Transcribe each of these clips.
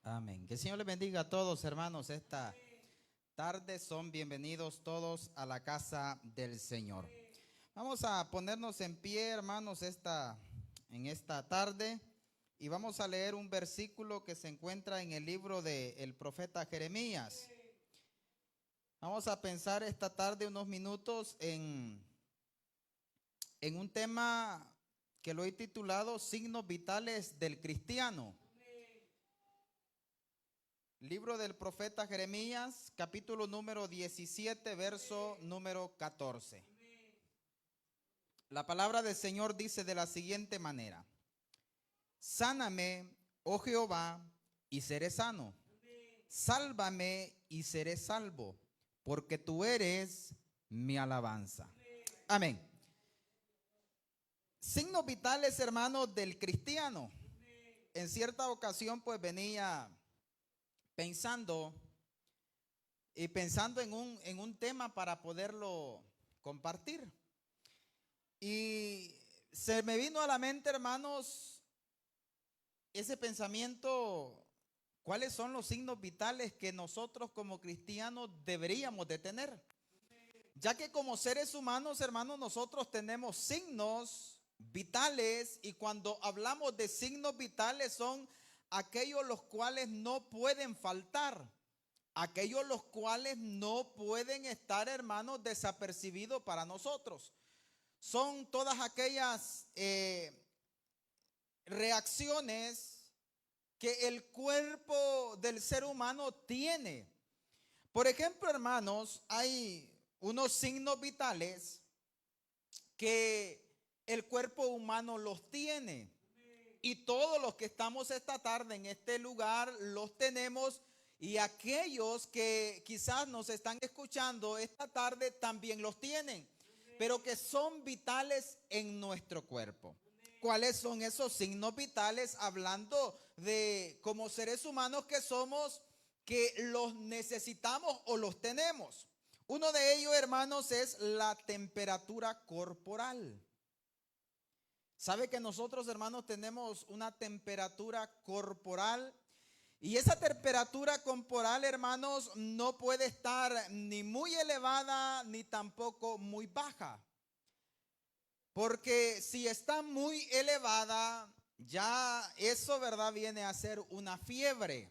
Amén. Que el Señor les bendiga a todos, hermanos. Esta tarde son bienvenidos todos a la casa del Señor. Vamos a ponernos en pie, hermanos, en esta tarde y vamos a leer un versículo que se encuentra en el libro del profeta Jeremías. Vamos a pensar esta tarde unos minutos en un tema que lo he titulado Signos vitales del cristiano. Libro del profeta Jeremías, capítulo número 17, verso número 14. La palabra del Señor dice de la siguiente manera: Sáname, oh Jehová, y seré sano. Sálvame y seré salvo, porque tú eres mi alabanza. Amén. Signos vitales, hermanos, del cristiano. En cierta ocasión, pues venía pensando en un tema para poderlo compartir. Y se me vino a la mente, hermanos, ese pensamiento: ¿cuáles son los signos vitales que nosotros como cristianos deberíamos de tener? Ya que como seres humanos, hermanos, nosotros tenemos signos vitales, y cuando hablamos de signos vitales son aquellos los cuales no pueden faltar, aquellos los cuales no pueden estar, hermanos, desapercibidos para nosotros. Son todas aquellas reacciones que el cuerpo del ser humano tiene. Por ejemplo, hermanos, hay unos signos vitales que el cuerpo humano los tiene. Y todos los que estamos esta tarde en este lugar los tenemos, y aquellos que quizás nos están escuchando esta tarde también los tienen, pero que son vitales en nuestro cuerpo. ¿Cuáles son esos signos vitales? Hablando de como seres humanos que somos, que los necesitamos o los tenemos. Uno de ellos, hermanos, es la temperatura corporal. ¿Sabe que nosotros, hermanos, tenemos una temperatura corporal? Y esa temperatura corporal, hermanos, no puede estar ni muy elevada ni tampoco muy baja. Porque si está muy elevada, ya eso, ¿verdad?, viene a ser una fiebre.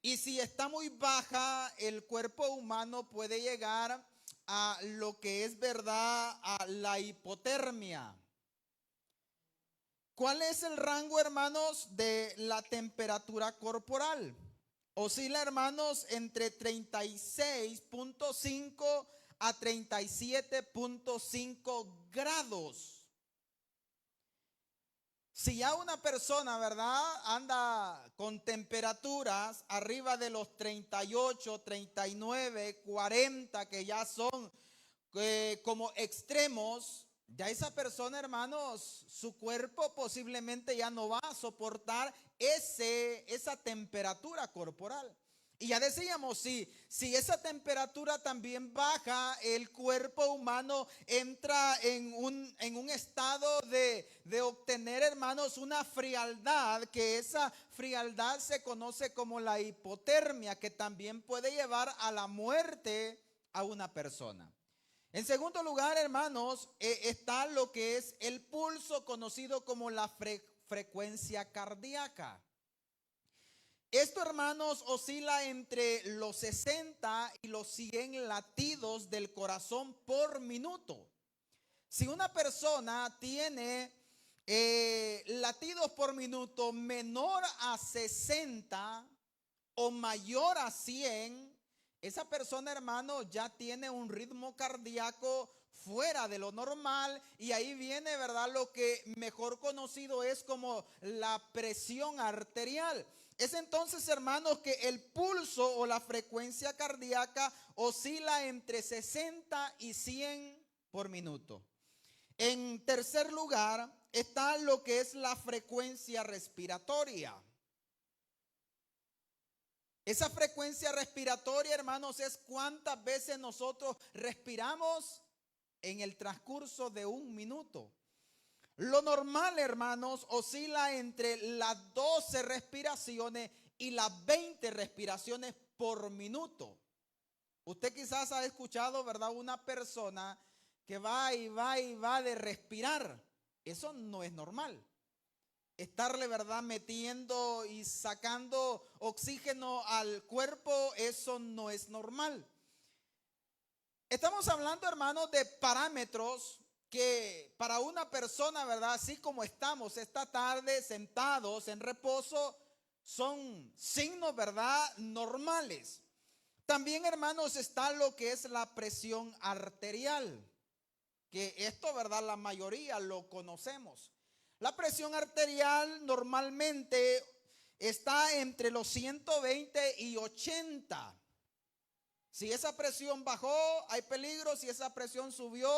Y si está muy baja, el cuerpo humano puede llegar a lo que es, ¿verdad?, a la hipotermia. ¿Cuál es el rango, hermanos, de la temperatura corporal? Oscila, hermanos, entre 36.5 a 37.5 grados. Si ya una persona, ¿verdad?, anda con temperaturas arriba de los 38, 39, 40, que ya son como extremos, ya esa persona, hermanos, su cuerpo posiblemente ya no va a soportar esa temperatura corporal. Y ya decíamos, si esa temperatura también baja, el cuerpo humano entra en un estado de obtener, hermanos, una frialdad, que esa frialdad se conoce como la hipotermia, que también puede llevar a la muerte a una persona. En segundo lugar, hermanos, está lo que es el pulso, conocido como la frecuencia cardíaca. Esto, hermanos, oscila entre los 60 y los 100 latidos del corazón por minuto. Si una persona tiene latidos por minuto menor a 60 o mayor a 100, esa persona, hermano, ya tiene un ritmo cardíaco fuera de lo normal, y ahí viene, ¿verdad?, lo que mejor conocido es como la presión arterial. Es entonces, hermanos, que el pulso o la frecuencia cardíaca oscila entre 60 y 100 por minuto. En tercer lugar está lo que es la frecuencia respiratoria. Esa frecuencia respiratoria, hermanos, es cuántas veces nosotros respiramos en el transcurso de un minuto. Lo normal, hermanos, oscila entre las 12 respiraciones y las 20 respiraciones por minuto. Usted quizás ha escuchado, ¿verdad?, una persona que va y va y va de respirar. Eso no es normal. Estarle, ¿verdad?, metiendo y sacando oxígeno al cuerpo, eso no es normal. Estamos hablando, hermanos, de parámetros que para una persona, ¿verdad?, así como estamos esta tarde sentados en reposo, son signos, ¿verdad?, normales. También, hermanos, está lo que es la presión arterial, que esto, ¿verdad?, la mayoría lo conocemos. La presión arterial normalmente está entre los 120 y 80. Si esa presión bajó, hay peligro. Si esa presión subió,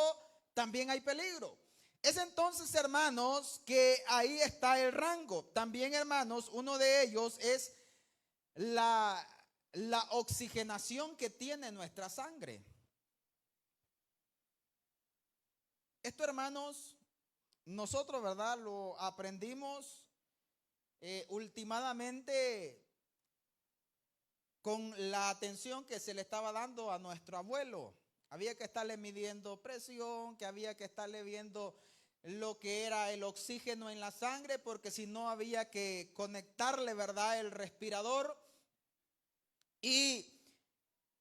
también hay peligro. Es entonces, hermanos, que ahí está el rango. También, hermanos, uno de ellos es la oxigenación que tiene nuestra sangre. Esto, hermanos, nosotros, ¿verdad?, lo aprendimos últimamente con la atención que se le estaba dando a nuestro abuelo. Había que estarle midiendo presión, que había que estarle viendo lo que era el oxígeno en la sangre, porque si no había que conectarle, ¿verdad?, el respirador. Y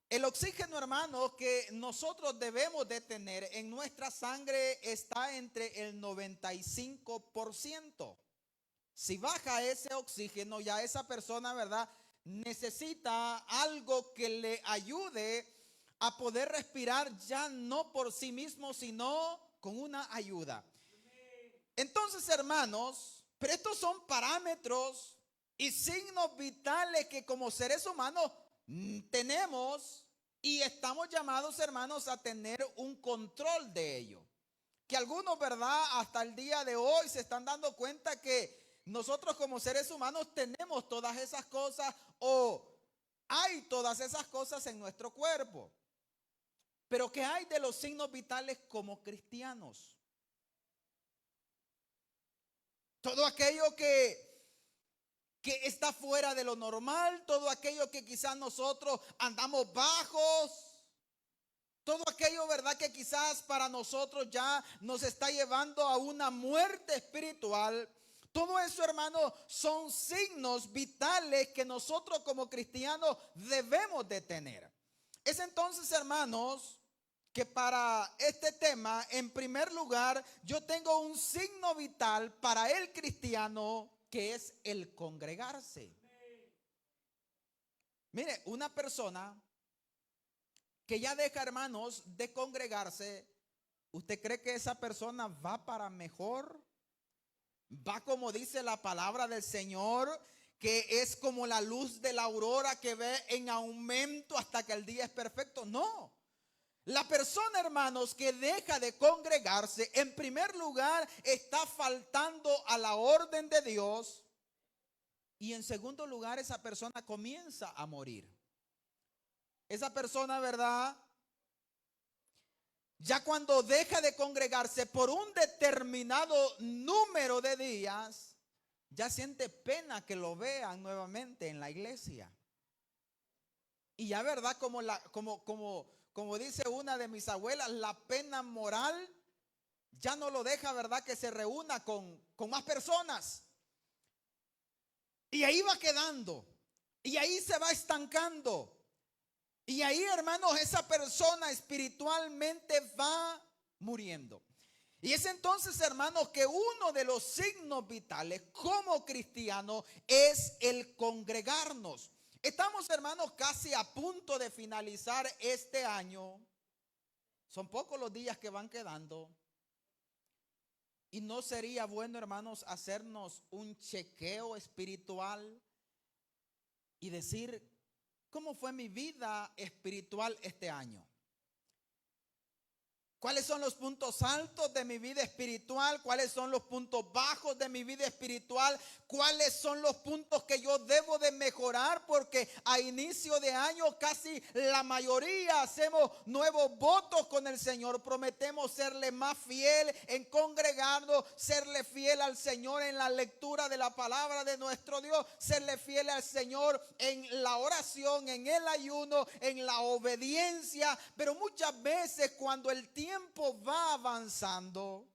el oxígeno, hermano, que nosotros debemos de tener en nuestra sangre está entre el 95%. Si baja ese oxígeno, ya esa persona, ¿verdad?, necesita algo que le ayude a poder respirar, ya no por sí mismo, sino con una ayuda. Entonces, hermanos, pero estos son parámetros y signos vitales que como seres humanos tenemos y estamos llamados, hermanos, a tener un control de ello. Que algunos, ¿verdad?, hasta el día de hoy se están dando cuenta que nosotros como seres humanos tenemos todas esas cosas o hay todas esas cosas en nuestro cuerpo. Pero ¿qué hay de los signos vitales como cristianos? Todo aquello que está fuera de lo normal, todo aquello que quizás nosotros andamos bajos, todo aquello, ¿verdad?, que quizás para nosotros ya nos está llevando a una muerte espiritual. Todo eso, hermano, son signos vitales que nosotros como cristianos debemos de tener. Es entonces, hermanos, que para este tema, en primer lugar, yo tengo un signo vital para el cristiano, que es el congregarse. Mire, una persona que ya deja, hermanos, de congregarse, ¿usted cree que esa persona va para mejor? Va como dice la palabra del Señor, que es como la luz de la aurora que ve en aumento hasta que el día es perfecto. No. La persona, hermanos, que deja de congregarse, en primer lugar, está faltando a la orden de Dios. Y en segundo lugar, esa persona comienza a morir. Esa persona, ¿verdad?, ya cuando deja de congregarse por un determinado número de días, ya siente pena que lo vean nuevamente en la iglesia. Y ya, ¿verdad?, como dice una de mis abuelas, la pena moral ya no lo deja, ¿verdad?, que se reúna con más personas. Y ahí va quedando. Y ahí se va estancando. Y ahí, hermanos, esa persona espiritualmente va muriendo. Y es entonces, hermanos, que uno de los signos vitales como cristiano es el congregarnos. Estamos, hermanos, casi a punto de finalizar este año. Son pocos los días que van quedando. Y no sería bueno, hermanos, hacernos un chequeo espiritual y decir, ¿cómo fue mi vida espiritual este año? ¿Cuáles son los puntos altos de mi vida espiritual? ¿Cuáles son los puntos bajos de mi vida espiritual? ¿Cuáles son los puntos que yo debo de mejorar? Porque a inicio de año casi la mayoría hacemos nuevos votos con el Señor. Prometemos serle más fiel en congregarnos, serle fiel al Señor en la lectura de la palabra de nuestro Dios, serle fiel al Señor en la oración, en el ayuno, en la obediencia. Pero muchas veces cuando el tiempo va avanzando,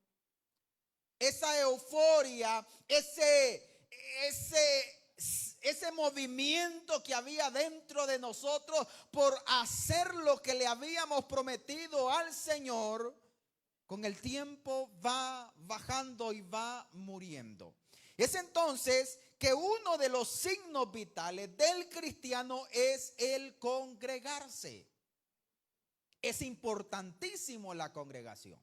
esa euforia, ese movimiento que había dentro de nosotros por hacer lo que le habíamos prometido al Señor, con el tiempo va bajando y va muriendo. Es entonces que uno de los signos vitales del cristiano es el congregarse. Es importantísimo la congregación.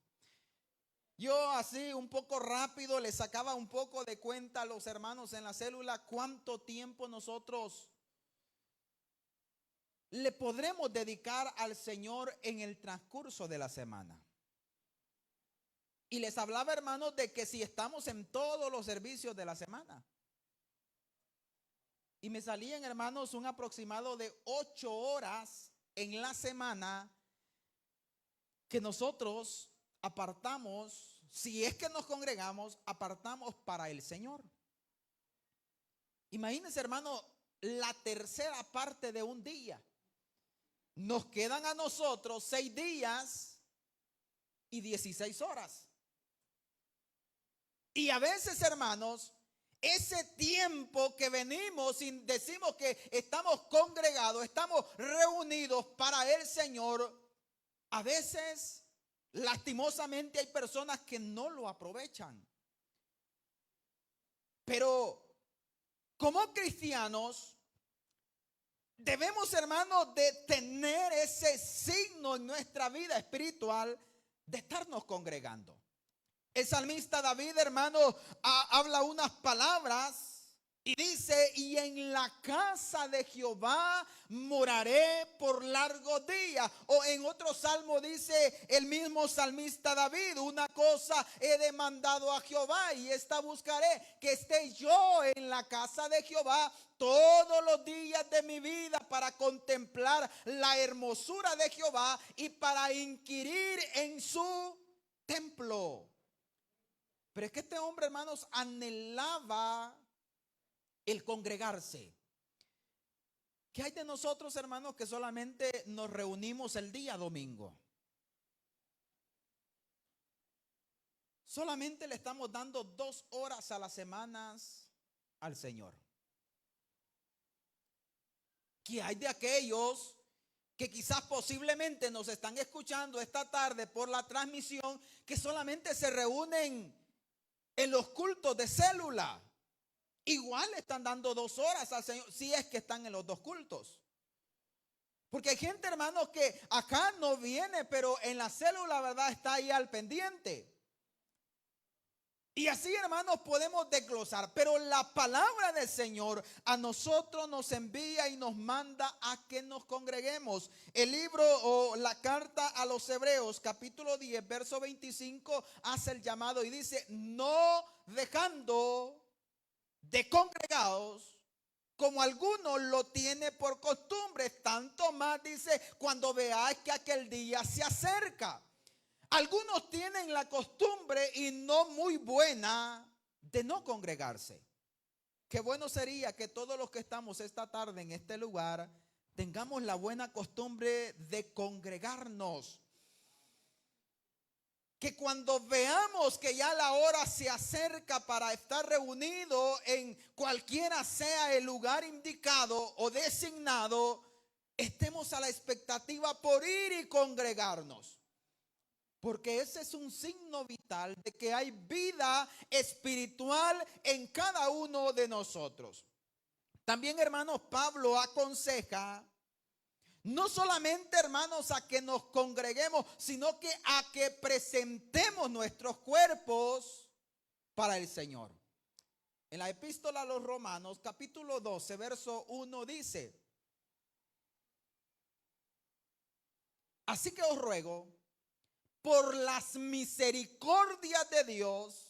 Yo así un poco rápido le sacaba un poco de cuenta a los hermanos en la célula cuánto tiempo nosotros le podremos dedicar al Señor en el transcurso de la semana. Y les hablaba, hermanos, de que si estamos en todos los servicios de la semana. Y me salían, hermanos, un aproximado de 8 horas en la semana que nosotros apartamos, si es que nos congregamos, apartamos para el Señor. Imagínense, hermano, la tercera parte de un día. Nos quedan a nosotros 6 días y 16 horas. Y a veces, hermanos, ese tiempo que venimos y decimos que estamos congregados, estamos reunidos para el Señor, a veces, lastimosamente, hay personas que no lo aprovechan. Pero como cristianos, debemos, hermanos, de tener ese signo en nuestra vida espiritual de estarnos congregando. El salmista David, hermano, habla unas palabras y dice: y en la casa de Jehová moraré por largos días. O en otro salmo dice el mismo salmista David: una cosa he demandado a Jehová y esta buscaré, que esté yo en la casa de Jehová todos los días de mi vida, para contemplar la hermosura de Jehová y para inquirir en su templo. Pero es que este hombre, hermanos, anhelaba el congregarse. ¿Qué hay de nosotros, hermanos, que solamente nos reunimos el día domingo? Solamente le estamos dando 2 horas a las semanas al Señor. ¿Qué hay de aquellos que quizás posiblemente nos están escuchando esta tarde por la transmisión, que solamente se reúnen en los cultos de célula? Igual le están dando 2 horas al Señor, si es que están en los 2 cultos. Porque hay gente, hermanos, que acá no viene, pero en la célula, ¿verdad?, está ahí al pendiente. Y así, hermanos, podemos desglosar. Pero la palabra del Señor a nosotros nos envía y nos manda a que nos congreguemos. El libro o la carta a los Hebreos, capítulo 10, verso 25, hace el llamado y dice: no dejando de congregados, como alguno lo tiene por costumbre, tanto más, dice, cuando veáis que aquel día se acerca. Algunos tienen la costumbre, y no muy buena, de no congregarse. Qué bueno sería que todos los que estamos esta tarde en este lugar tengamos la buena costumbre de congregarnos. Que cuando veamos que ya la hora se acerca para estar reunido en cualquiera sea el lugar indicado o designado, estemos a la expectativa por ir y congregarnos. Porque ese es un signo vital de que hay vida espiritual en cada uno de nosotros. También, hermanos, Pablo aconseja no solamente, hermanos, a que nos congreguemos, sino que a que presentemos nuestros cuerpos para el Señor. En la epístola a los Romanos, capítulo 12, verso 1 dice: así que os ruego, por las misericordias de Dios,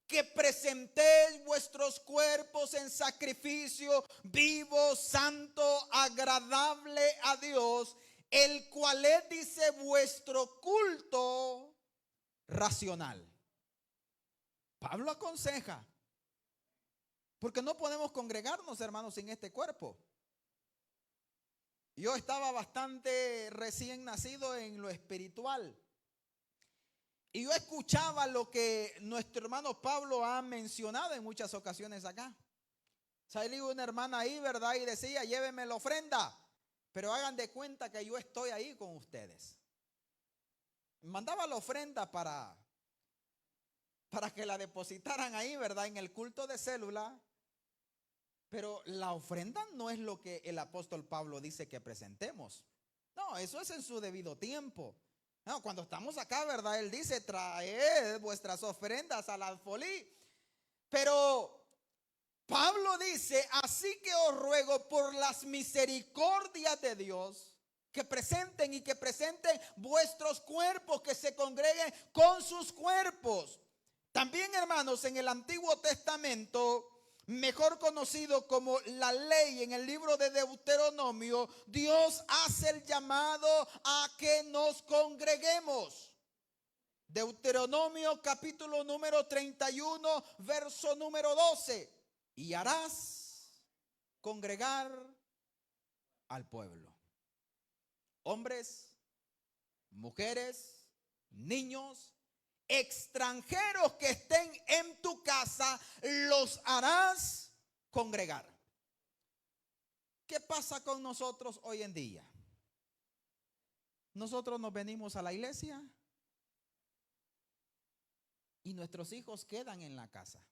que presentéis vuestros cuerpos en sacrificio vivo, santo, agradable a Dios, el cual es, dice, vuestro culto racional. Pablo aconseja, porque no podemos congregarnos, hermanos, sin este cuerpo. Yo estaba bastante recién nacido en lo espiritual. Y yo escuchaba lo que nuestro hermano Pablo ha mencionado en muchas ocasiones acá. Salió una hermana ahí, ¿verdad? Y decía, llévenme la ofrenda, pero hagan de cuenta que yo estoy ahí con ustedes. Mandaba la ofrenda para que la depositaran ahí, ¿verdad? En el culto de célula. Pero la ofrenda no es lo que el apóstol Pablo dice que presentemos. No, eso es en su debido tiempo. No, cuando estamos acá, ¿verdad? Él dice, traed vuestras ofrendas al alfolí. Pero Pablo dice, así que os ruego por las misericordias de Dios, que presenten vuestros cuerpos, que se congreguen con sus cuerpos. También, hermanos, en el Antiguo Testamento, mejor conocido como la ley, en el libro de Deuteronomio, Dios hace el llamado a que nos congreguemos. Deuteronomio capítulo número 31, verso número 12. Y harás congregar al pueblo. Hombres, mujeres, niños, extranjeros que estén en tu casa, los harás congregar. ¿Qué pasa con nosotros hoy en día? Nosotros nos venimos a la iglesia y nuestros hijos quedan en la casa.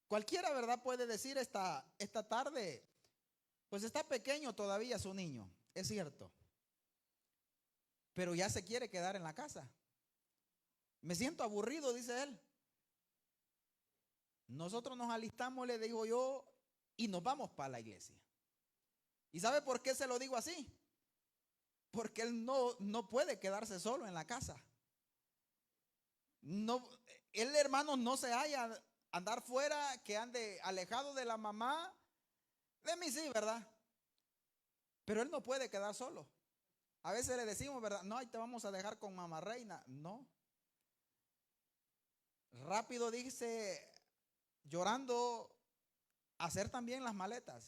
Cualquiera, ¿verdad?, puede decir esta tarde, pues está pequeño todavía su niño, es cierto, pero ya se quiere quedar en la casa. Me siento aburrido, dice él. Nosotros nos alistamos, le digo yo, y nos vamos para la iglesia. ¿Y sabe por qué se lo digo así? Porque él no puede quedarse solo en la casa. No, él, hermano, no se halla andar fuera, que ande alejado de la mamá. De mí sí, ¿verdad? Pero él no puede quedar solo. A veces le decimos, ¿verdad? No, ahí te vamos a dejar con mamá reina. No. Rápido dice, llorando, hacer también las maletas.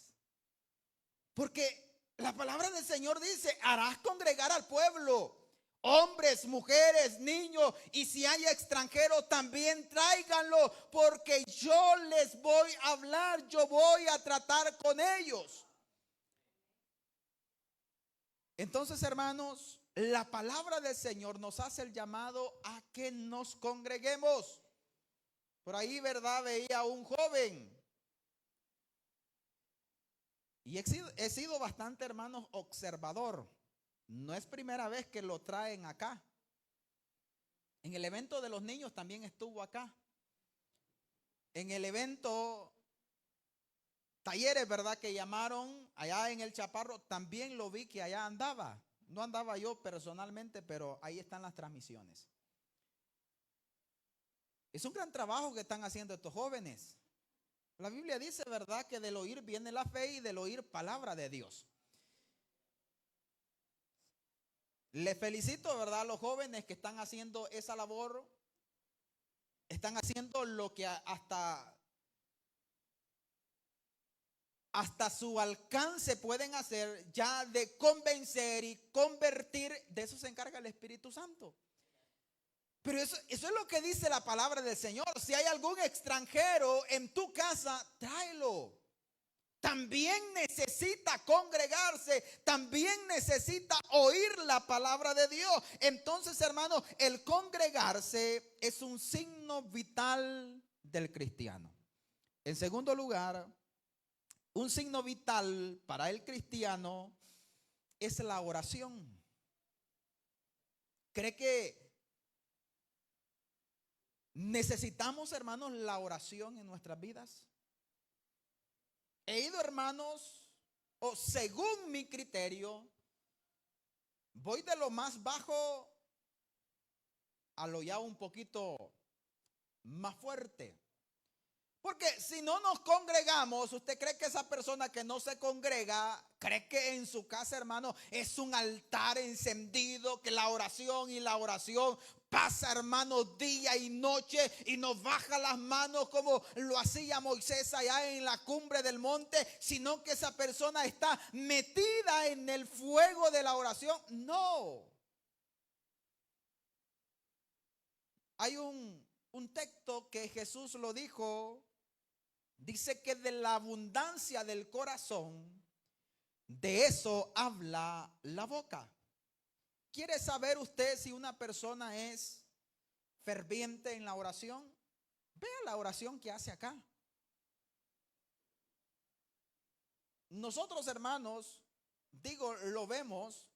Porque la palabra del Señor dice, harás congregar al pueblo, hombres, mujeres, niños, y si hay extranjeros también tráiganlo, porque yo les voy a hablar, yo voy a tratar con ellos. Entonces, hermanos, la palabra del Señor nos hace el llamado a que nos congreguemos. Por ahí, ¿verdad?, veía a un joven. Y he sido bastante, hermanos, observador. No es primera vez que lo traen acá. En el evento de los niños también estuvo acá. En el evento talleres, ¿verdad?, que llamaron allá en el Chaparro, también lo vi que allá andaba. No andaba yo personalmente, pero ahí están las transmisiones. Es un gran trabajo que están haciendo estos jóvenes. La Biblia dice, ¿verdad?, que del oír viene la fe y del oír palabra de Dios. Les felicito, ¿verdad?, a los jóvenes que están haciendo esa labor. Están haciendo lo que hasta su alcance pueden hacer, ya de convencer y convertir. De eso se encarga el Espíritu Santo. Pero eso es lo que dice la palabra del Señor. Si hay algún extranjero en tu casa, tráelo. También necesita congregarse, también necesita oír la palabra de Dios. Entonces, hermanos, el congregarse es un signo vital del cristiano. En segundo lugar, un signo vital para el cristiano es la oración. ¿Cree que necesitamos, hermanos, la oración en nuestras vidas? He ido, hermanos, o según mi criterio, voy de lo más bajo a lo ya un poquito más fuerte. Porque si no nos congregamos, ¿usted cree que esa persona que no se congrega, cree que en su casa, hermano, es un altar encendido, que la oración pasa, hermano, día y noche y nos baja las manos como lo hacía Moisés allá en la cumbre del monte, sino que esa persona está metida en el fuego de la oración? No. Hay un texto que Jesús lo dijo. Dice que de la abundancia del corazón, de eso habla la boca. ¿Quiere saber usted si una persona es ferviente en la oración? Vea la oración que hace acá. Nosotros, hermanos, digo, lo vemos,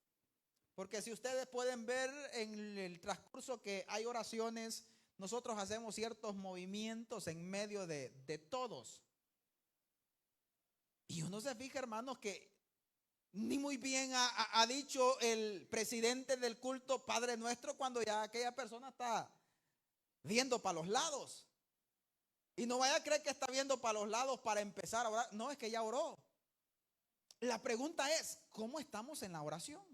porque si ustedes pueden ver en el transcurso que hay oraciones, nosotros hacemos ciertos movimientos en medio de todos. Y uno se fija, hermanos, que ni muy bien ha dicho el presidente del culto Padre Nuestro cuando ya aquella persona está viendo para los lados. Y no vaya a creer que está viendo para los lados para empezar a orar. No, es que ya oró. La pregunta es, ¿cómo estamos en la oración?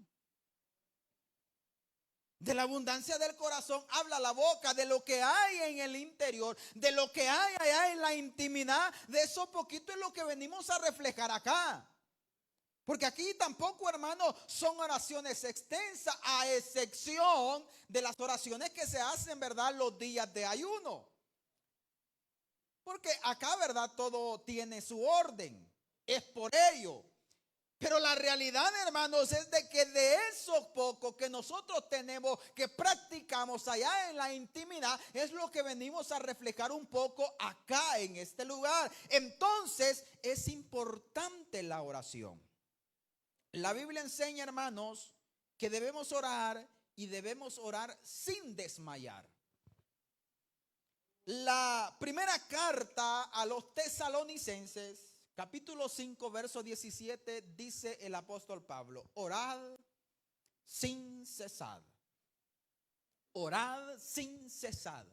De la abundancia del corazón habla la boca, de lo que hay en el interior, de lo que hay allá en la intimidad. De eso poquito es lo que venimos a reflejar acá. Porque aquí tampoco, hermano, son oraciones extensas, a excepción de las oraciones que se hacen, ¿verdad?, los días de ayuno. Porque acá, ¿verdad?, todo tiene su orden. Es por ello. Pero la realidad, hermanos, es de que de esos pocos que nosotros tenemos, que practicamos allá en la intimidad, es lo que venimos a reflejar un poco acá en este lugar. Entonces, es importante la oración. La Biblia enseña, hermanos, que debemos orar y debemos orar sin desmayar. La primera carta a los tesalonicenses, capítulo 5, verso 17, dice el apóstol Pablo: orad sin cesar. Orad sin cesar.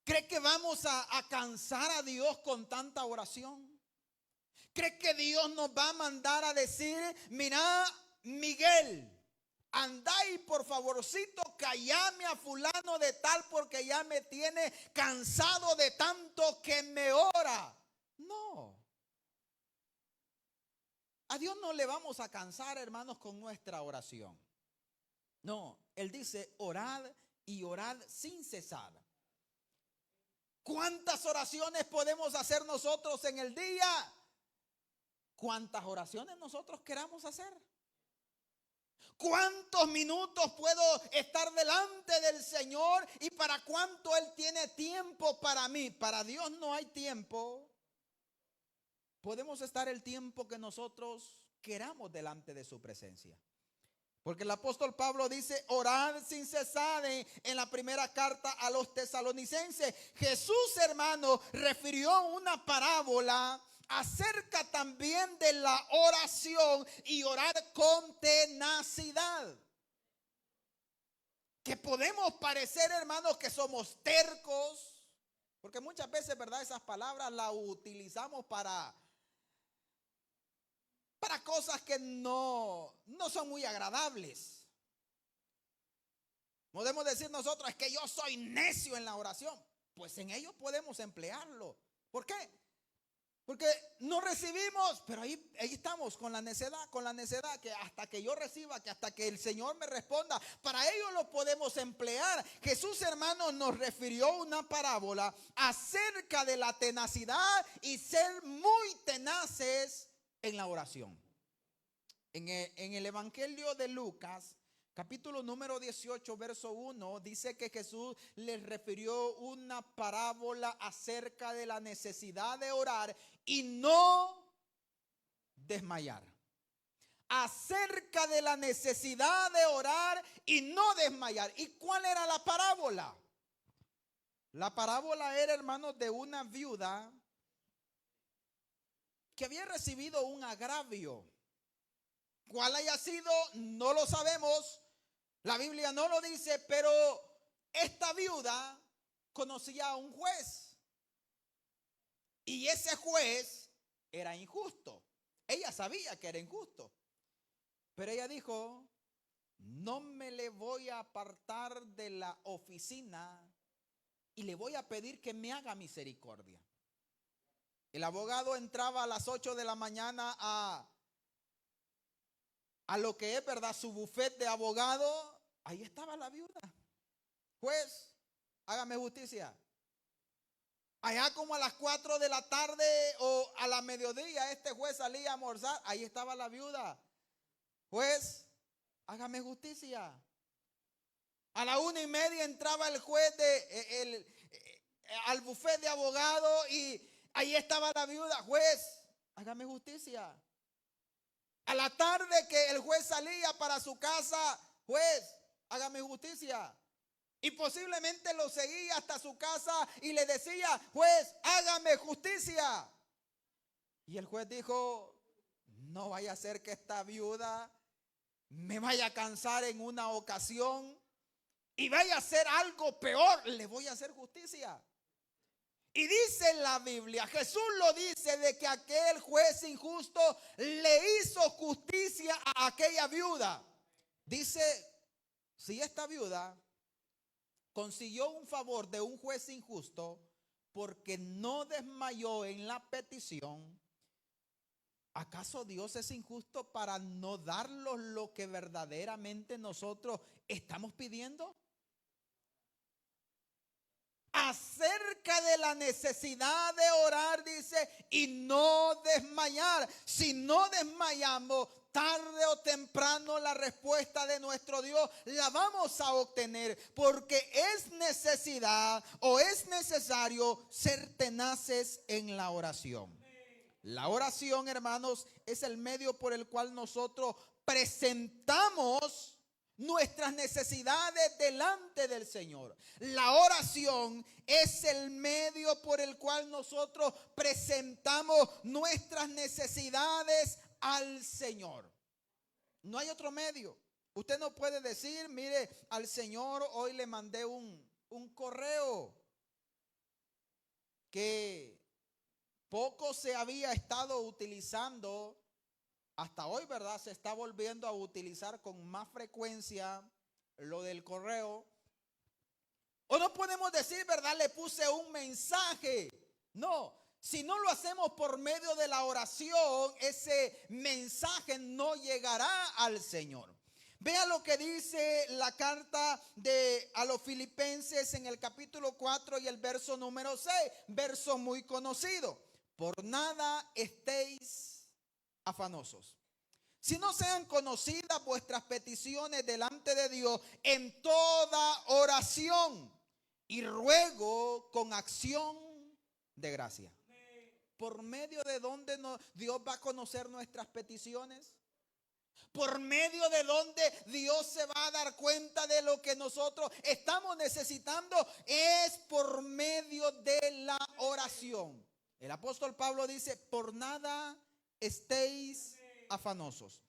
¿Cree que vamos a cansar a Dios con tanta oración? ¿Cree que Dios nos va a mandar a decir: mira, Miguel, anda y por favorcito callame a fulano de tal porque ya me tiene cansado de tanto que me ora? No. A Dios no le vamos a cansar, hermanos, con nuestra oración. No, Él dice: orad y orad sin cesar. ¿Cuántas oraciones podemos hacer nosotros en el día? ¿Cuántas oraciones nosotros queramos hacer? ¿Cuántos minutos puedo estar delante del Señor y para cuánto Él tiene tiempo para mí? Para Dios no hay tiempo. Podemos estar el tiempo que nosotros queramos delante de su presencia. Porque el apóstol Pablo dice: orad sin cesar en la primera carta a los tesalonicenses. Jesús, hermano, refirió una parábola acerca también de la oración y orar con tenacidad. Que podemos parecer, hermanos, que somos tercos, porque muchas veces, ¿verdad?, esas palabras las utilizamos para cosas que no son muy agradables. Podemos decir nosotros: es que yo soy necio en la oración. Pues en ello podemos emplearlo. ¿Por qué? Porque no recibimos, pero ahí estamos con la necedad, que hasta que yo reciba, que hasta que el Señor me responda. Para ello lo podemos emplear. Jesús, hermanos, nos refirió una parábola acerca de la tenacidad y ser muy tenaces en la oración. En el Evangelio de Lucas, capítulo número 18, verso 1, dice que Jesús les refirió una parábola acerca de la necesidad de orar y no desmayar. Acerca de la necesidad de orar y no desmayar. ¿Y cuál era la parábola? La parábola era, hermanos, de una viuda que había recibido un agravio. ¿Cuál haya sido? No lo sabemos. La Biblia no lo dice, pero esta viuda conocía a un juez. Y ese juez era injusto. Ella sabía que era injusto. Pero ella dijo, no me le voy a apartar de la oficina y le voy a pedir que me haga misericordia. El abogado entraba a las 8 de la mañana a lo que es, ¿verdad?, su bufete de abogado. Ahí estaba la viuda. Juez, hágame justicia. Allá como a las 4 de la tarde o a la mediodía, este juez salía a almorzar. Ahí estaba la viuda. Juez, hágame justicia. A la 1:30 entraba el juez al bufete de abogado y ahí estaba la viuda. Juez, hágame justicia. A la tarde que el juez salía para su casa, juez, hágame justicia. Y posiblemente lo seguía hasta su casa y le decía, juez, hágame justicia. Y el juez dijo, no vaya a ser que esta viuda me vaya a cansar en una ocasión y vaya a hacer algo peor. Le voy a hacer justicia. Y dice la Biblia, Jesús lo dice, de que aquel juez injusto le hizo justicia a aquella viuda. Dice, si esta viuda consiguió un favor de un juez injusto porque no desmayó en la petición, ¿acaso Dios es injusto para no darnos lo que verdaderamente nosotros estamos pidiendo? Acerca de la necesidad de orar, dice, y no desmayar. Si no desmayamos, tarde o temprano la respuesta de nuestro Dios la vamos a obtener, porque es necesidad o es necesario ser tenaces en la oración. La oración, hermanos, es el medio por el cual nosotros presentamos nuestras necesidades delante del Señor. La oración es el medio por el cual nosotros presentamos nuestras necesidades al Señor. No hay otro medio. Usted no puede decir, mire, al Señor hoy le mandé un correo que poco se había estado utilizando. Hasta hoy, ¿verdad? Se está volviendo a utilizar con más frecuencia lo del correo. O no podemos decir, ¿verdad? Le puse un mensaje. No, si no lo hacemos por medio de la oración, ese mensaje no llegará al Señor. Vea lo que dice la carta a los Filipenses en el capítulo 4 y el verso número 6, verso muy conocido. Por nada estéis afanosos, si no sean conocidas vuestras peticiones delante de Dios en toda oración y ruego con acción de gracia. ¿Por medio de dónde Dios va a conocer nuestras peticiones? ¿Por medio de dónde Dios se va a dar cuenta de lo que nosotros estamos necesitando? Es por medio de la oración. El apóstol Pablo dice, por nada estéis afanosos,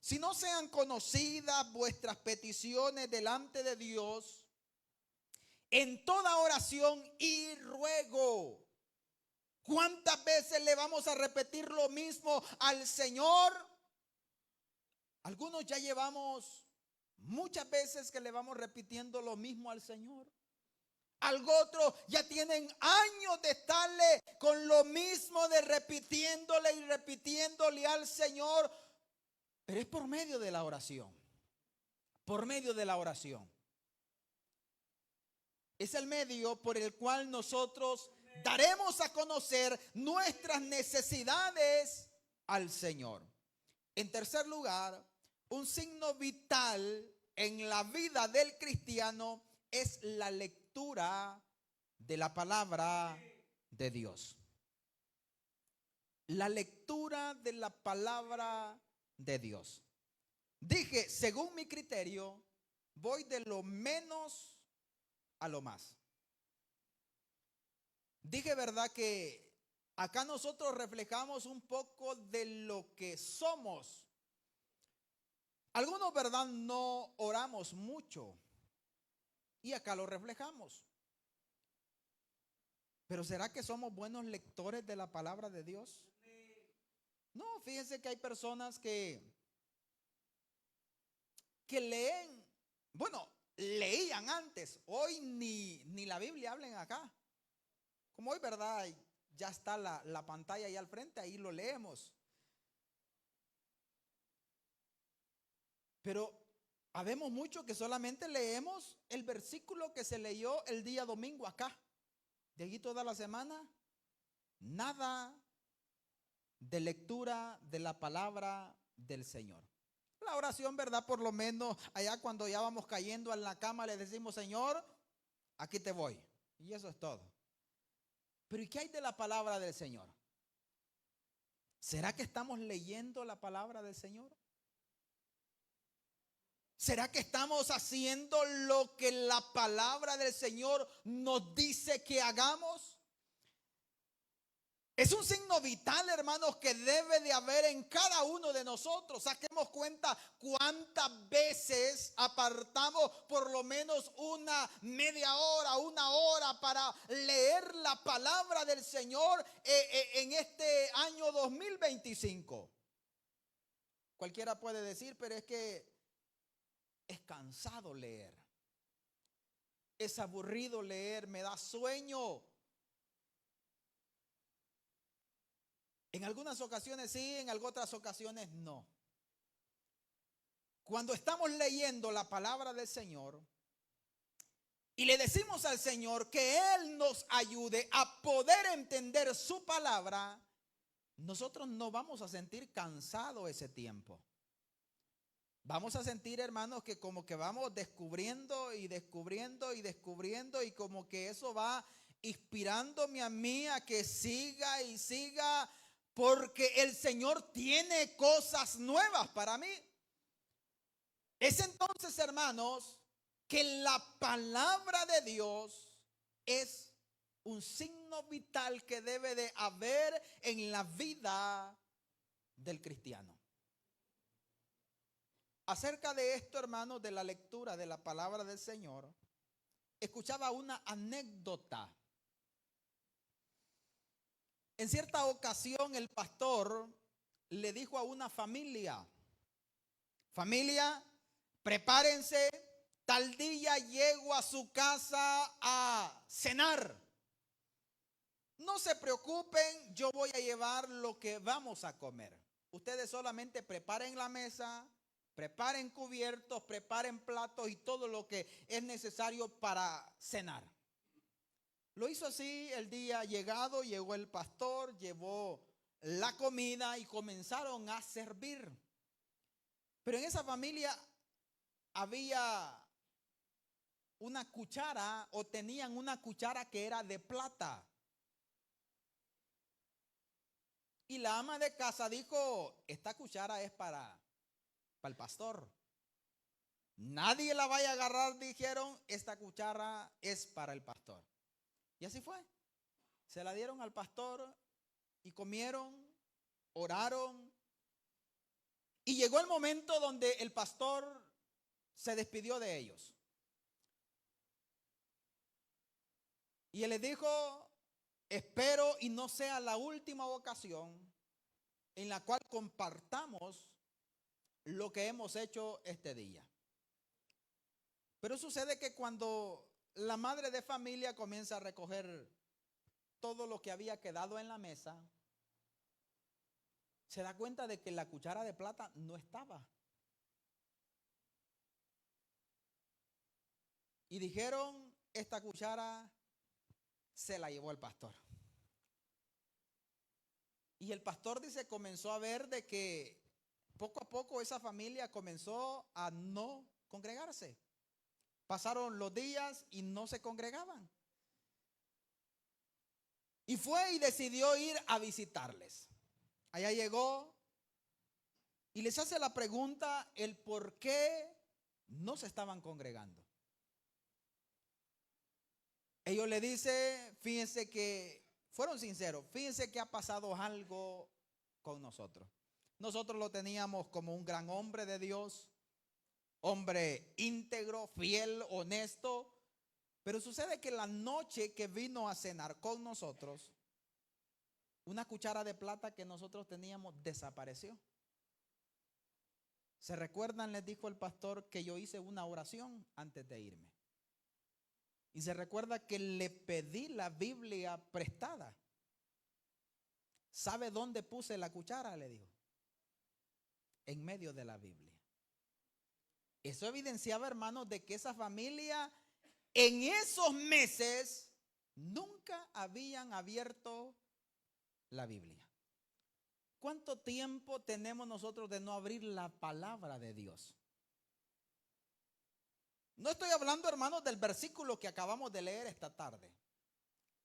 si no sean conocidas vuestras peticiones delante de Dios en toda oración y ruego. ¿Cuántas veces le vamos a repetir lo mismo al Señor? Algunos ya llevamos muchas veces que le vamos repitiendo lo mismo al Señor. Otros ya tienen años de estarle con lo mismo, de repitiéndole y repitiéndole al Señor. Pero es por medio de la oración. Por medio de la oración. Es el medio por el cual nosotros daremos a conocer nuestras necesidades al Señor. En tercer lugar, un signo vital en la vida del cristiano es la lectura de la palabra de Dios. La lectura de la palabra de Dios. Dije, según mi criterio, voy de lo menos a lo más. Dije, ¿verdad?, que acá nosotros reflejamos un poco de lo que somos. Algunos, ¿verdad?, no oramos mucho y acá lo reflejamos. Pero ¿será que somos buenos lectores de la palabra de Dios? No, fíjense que hay personas que leen, bueno, leían antes, hoy ni la Biblia hablen acá. Como hoy, ¿verdad? Ya está la pantalla ahí al frente, ahí lo leemos. Pero habemos muchos que solamente leemos el versículo que se leyó el día domingo acá. De allí toda la semana, nada de lectura de la palabra del Señor. La oración, ¿verdad? Por lo menos allá cuando ya vamos cayendo en la cama le decimos, Señor, aquí te voy. Y eso es todo. Pero ¿y qué hay de la palabra del Señor? ¿Será que estamos leyendo la palabra del Señor? ¿Será que estamos haciendo lo que la palabra del Señor nos dice que hagamos? Es un signo vital, hermanos, que debe de haber en cada uno de nosotros. Saquemos cuenta cuántas veces apartamos por lo menos una media hora, una hora para leer la palabra del Señor en este año 2025. Cualquiera puede decir, pero es que es cansado leer. Es aburrido leer, me da sueño. En algunas ocasiones sí, en otras ocasiones no. Cuando estamos leyendo la palabra del Señor y le decimos al Señor que Él nos ayude a poder entender su palabra, nosotros no vamos a sentir cansado ese tiempo. Vamos a sentir, hermanos, que como que vamos descubriendo y descubriendo y descubriendo, y como que eso va inspirándome a mí a que siga y siga, porque el Señor tiene cosas nuevas para mí. Es entonces, hermanos, que la palabra de Dios es un signo vital que debe de haber en la vida del cristiano. Acerca de esto, hermanos, de la lectura de la palabra del Señor, escuchaba una anécdota. En cierta ocasión el pastor le dijo a una familia, prepárense, tal día llego a su casa a cenar. No se preocupen, yo voy a llevar lo que vamos a comer. Ustedes solamente preparen la mesa, preparen cubiertos, preparen platos y todo lo que es necesario para cenar. Lo hizo así el día llegado, llegó el pastor, llevó la comida y comenzaron a servir. Pero en esa familia había una cuchara, o tenían una cuchara que era de plata. Y la ama de casa dijo, esta cuchara es para el pastor. Nadie la vaya a agarrar, dijeron, esta cuchara es para el pastor. Y así fue. Se la dieron al pastor y comieron, oraron. Y llegó el momento donde el pastor se despidió de ellos. Y él les dijo, espero y no sea la última ocasión en la cual compartamos lo que hemos hecho este día. Pero sucede que cuando la madre de familia comienza a recoger todo lo que había quedado en la mesa, se da cuenta de que la cuchara de plata no estaba. Y dijeron, esta cuchara se la llevó el pastor. Y el pastor dice, comenzó a ver de que poco a poco esa familia comenzó a no congregarse. Pasaron los días y no se congregaban. Y fue y decidió ir a visitarles. Allá llegó y les hace la pregunta el por qué no se estaban congregando. Ellos le dicen, fíjense que fueron sinceros. Fíjense que ha pasado algo con nosotros. Nosotros lo teníamos como un gran hombre de Dios, hombre íntegro, fiel, honesto. Pero sucede que la noche que vino a cenar con nosotros, una cuchara de plata que nosotros teníamos desapareció. ¿Se recuerdan? Les dijo el pastor que yo hice una oración antes de irme. Y se recuerda que le pedí la Biblia prestada. ¿Sabe dónde puse la cuchara? Le dijo. En medio de la Biblia. Eso evidenciaba, hermanos, de que esa familia en esos meses nunca habían abierto la Biblia. ¿Cuánto tiempo tenemos nosotros de no abrir la palabra de Dios? No estoy hablando, hermanos, del versículo que acabamos de leer esta tarde,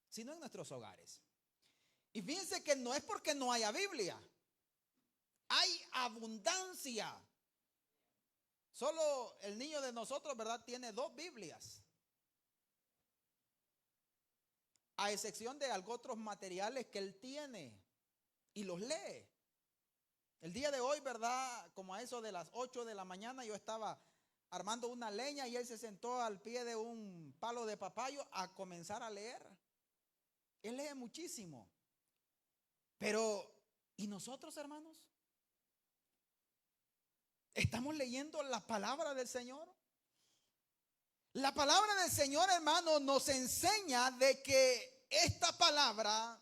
sino en nuestros hogares. Y fíjense que no es porque no haya Biblia. Hay abundancia. Solo el niño de nosotros, ¿verdad?, tiene 2 Biblias. A excepción de algo otros materiales que él tiene y los lee. El día de hoy, ¿verdad?, como a eso de las 8 de la mañana, yo estaba armando una leña y él se sentó al pie de un palo de papayo a comenzar a leer. Él lee muchísimo. Pero, ¿y nosotros, hermanos? ¿Estamos leyendo la palabra del Señor? La palabra del Señor, hermano, nos enseña de que esta palabra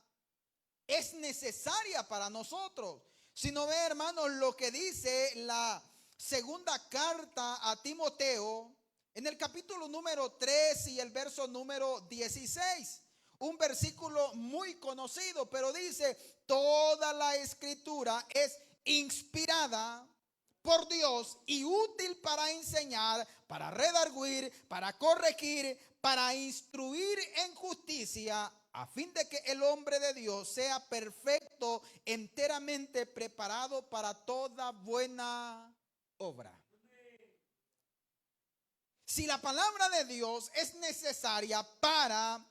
es necesaria para nosotros. Si no ve, hermano, lo que dice la segunda carta a Timoteo, en el capítulo número 3 y el verso número 16. Un versículo muy conocido, pero dice: toda la escritura es inspirada por Dios y útil para enseñar, para redarguir, para corregir, para instruir en justicia, a fin de que el hombre de Dios sea perfecto, enteramente preparado para toda buena obra. Si la palabra de Dios es necesaria para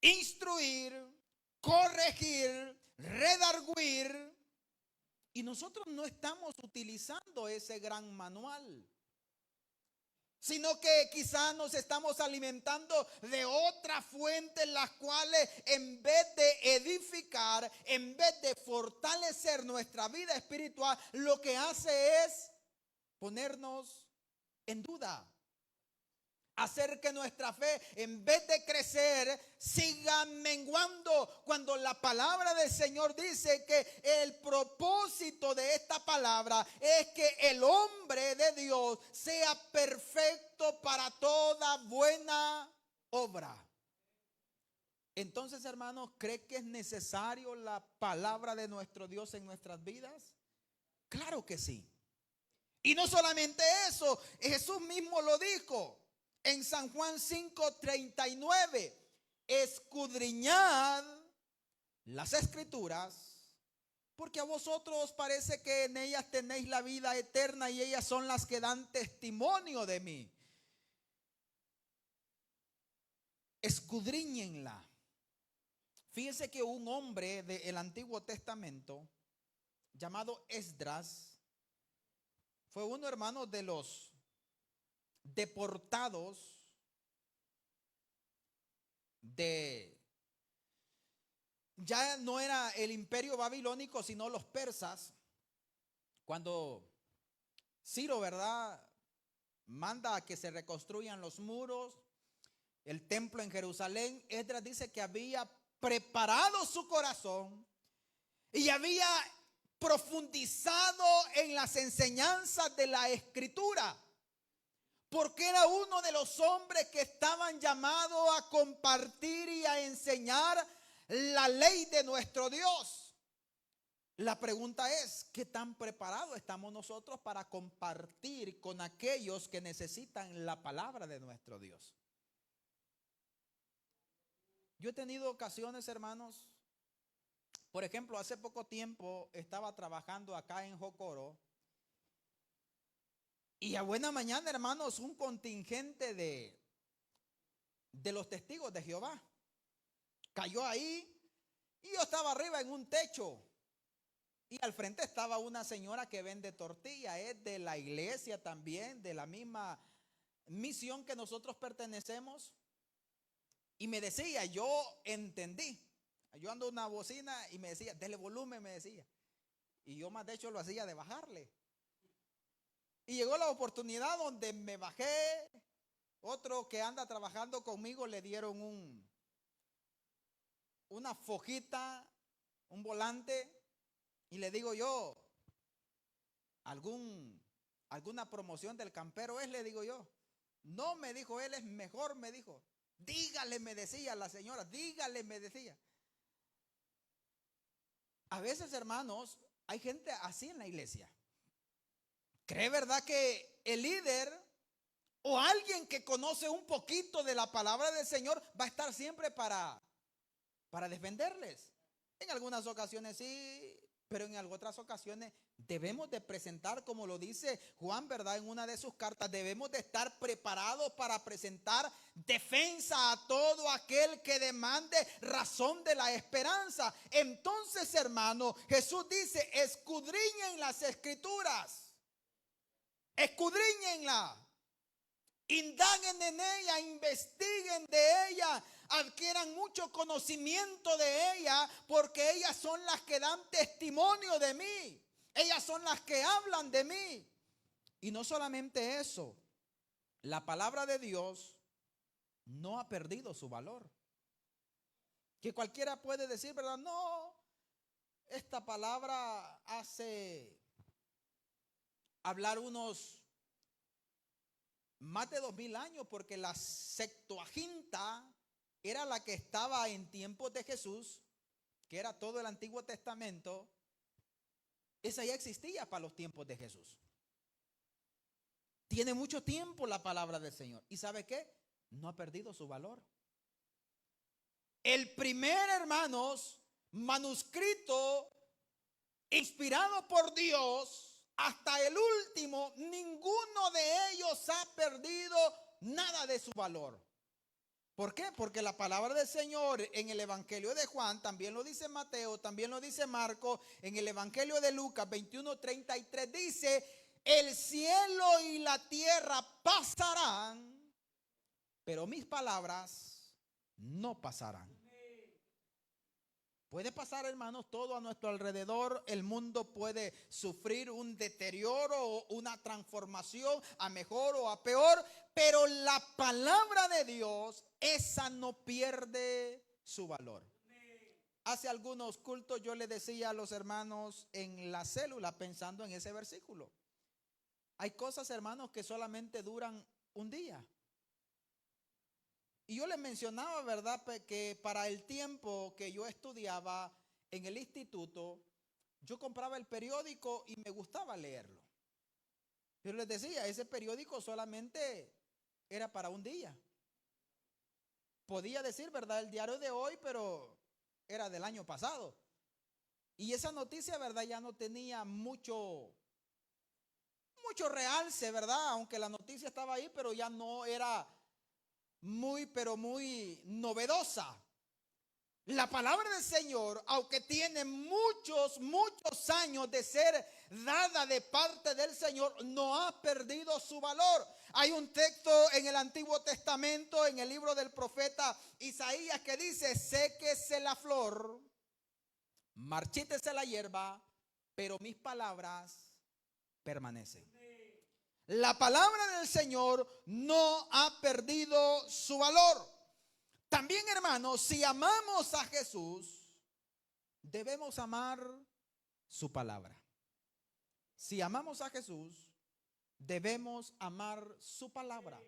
instruir, corregir, redarguir, y nosotros no estamos utilizando ese gran manual, sino que quizás nos estamos alimentando de otras fuentes, las cuales en vez de edificar, en vez de fortalecer nuestra vida espiritual, lo que hace es ponernos en duda. Hacer que nuestra fe, en vez de crecer, siga menguando, cuando la palabra del Señor dice que el propósito de esta palabra es que el hombre de Dios sea perfecto para toda buena obra. Entonces, hermanos, ¿cree que es necesario la palabra de nuestro Dios en nuestras vidas? Claro que sí. Y no solamente eso, Jesús mismo lo dijo. En San Juan 5:39, escudriñad las escrituras, porque a vosotros parece que en ellas tenéis la vida eterna y ellas son las que dan testimonio de mí. Escudriñenla. Fíjense que un hombre del Antiguo Testamento llamado Esdras fue uno, hermano, de los deportados ya no era el imperio babilónico, sino los persas. Cuando Ciro, ¿verdad?, manda a que se reconstruyan los muros, el templo en Jerusalén, Esdras dice que había preparado su corazón y había profundizado en las enseñanzas de la escritura, porque era uno de los hombres que estaban llamados a compartir y a enseñar la ley de nuestro Dios. La pregunta es, ¿qué tan preparados estamos nosotros para compartir con aquellos que necesitan la palabra de nuestro Dios? Yo he tenido ocasiones, hermanos. Por ejemplo, hace poco tiempo estaba trabajando acá en Jocoro. Y a buena mañana, hermanos, un contingente de los testigos de Jehová cayó ahí Y yo estaba arriba en un techo. Y al frente estaba una señora que vende tortilla. Es de la iglesia también, de la misma misión que nosotros pertenecemos. Y me decía, yo entendí. Yo ando una bocina y me decía, dele volumen, me decía. Y yo más de hecho lo hacía de bajarle. Y llegó la oportunidad donde me bajé. Otro que anda trabajando conmigo le dieron una fojita, un volante. Y le digo yo, alguna promoción del campero es, le digo yo. No, me dijo él, es mejor, me dijo. Dígale, me decía la señora, dígale, me decía. A veces, hermanos, hay gente así en la iglesia. ¿Cree verdad que el líder o alguien que conoce un poquito de la palabra del Señor va a estar siempre para defenderles? En algunas ocasiones sí, pero en otras ocasiones debemos de presentar, como lo dice Juan, ¿verdad? En una de sus cartas, debemos de estar preparados para presentar defensa a todo aquel que demande razón de la esperanza. Entonces, hermano, Jesús dice, escudriñen las escrituras, escudriñenla, indaguen en ella, investiguen de ella, adquieran mucho conocimiento de ella, porque ellas son las que dan testimonio de mí. Ellas son las que hablan de mí. Y no solamente eso, la palabra de Dios no ha perdido su valor. Que cualquiera puede decir, ¿verdad? No, esta palabra hace hablar unos más de 2000 años, porque la Septuaginta era la que estaba en tiempos de Jesús, que era todo el Antiguo Testamento. Esa ya existía para los tiempos de Jesús. Tiene mucho tiempo la palabra del Señor. ¿Y sabe qué? No ha perdido su valor. El primer, hermanos, manuscrito inspirado por Dios, hasta el último, ninguno de ellos ha perdido nada de su valor. ¿Por qué? Porque la palabra del Señor en el Evangelio de Juan, también lo dice Mateo, también lo dice Marcos, en el Evangelio de Lucas 21:33 dice, el cielo y la tierra pasarán, pero mis palabras no pasarán. Puede pasar, hermanos, todo a nuestro alrededor. El mundo puede sufrir un deterioro o una transformación a mejor o a peor, pero la palabra de Dios, esa no pierde su valor. Hace algunos cultos yo le decía a los hermanos en la célula, pensando en ese versículo, hay cosas, hermanos, que solamente duran un día. Y yo les mencionaba, ¿verdad?, que para el tiempo que yo estudiaba en el instituto, yo compraba el periódico y me gustaba leerlo. Yo les decía, ese periódico solamente era para un día. Podía decir, ¿verdad?, el diario de hoy, pero era del año pasado. Y esa noticia, ¿verdad?, ya no tenía mucho realce, ¿verdad? Aunque la noticia estaba ahí, pero ya no era pero muy novedosa. La palabra del Señor, aunque tiene muchos años de ser dada de parte del Señor, no ha perdido su valor. Hay un texto en el Antiguo Testamento, en el libro del profeta Isaías, que dice, séquese la flor, marchítese la hierba, pero mis palabras permanecen. La palabra del Señor no ha perdido su valor. También, hermanos, si amamos a Jesús, debemos amar su palabra. Si amamos a Jesús, debemos amar su palabra.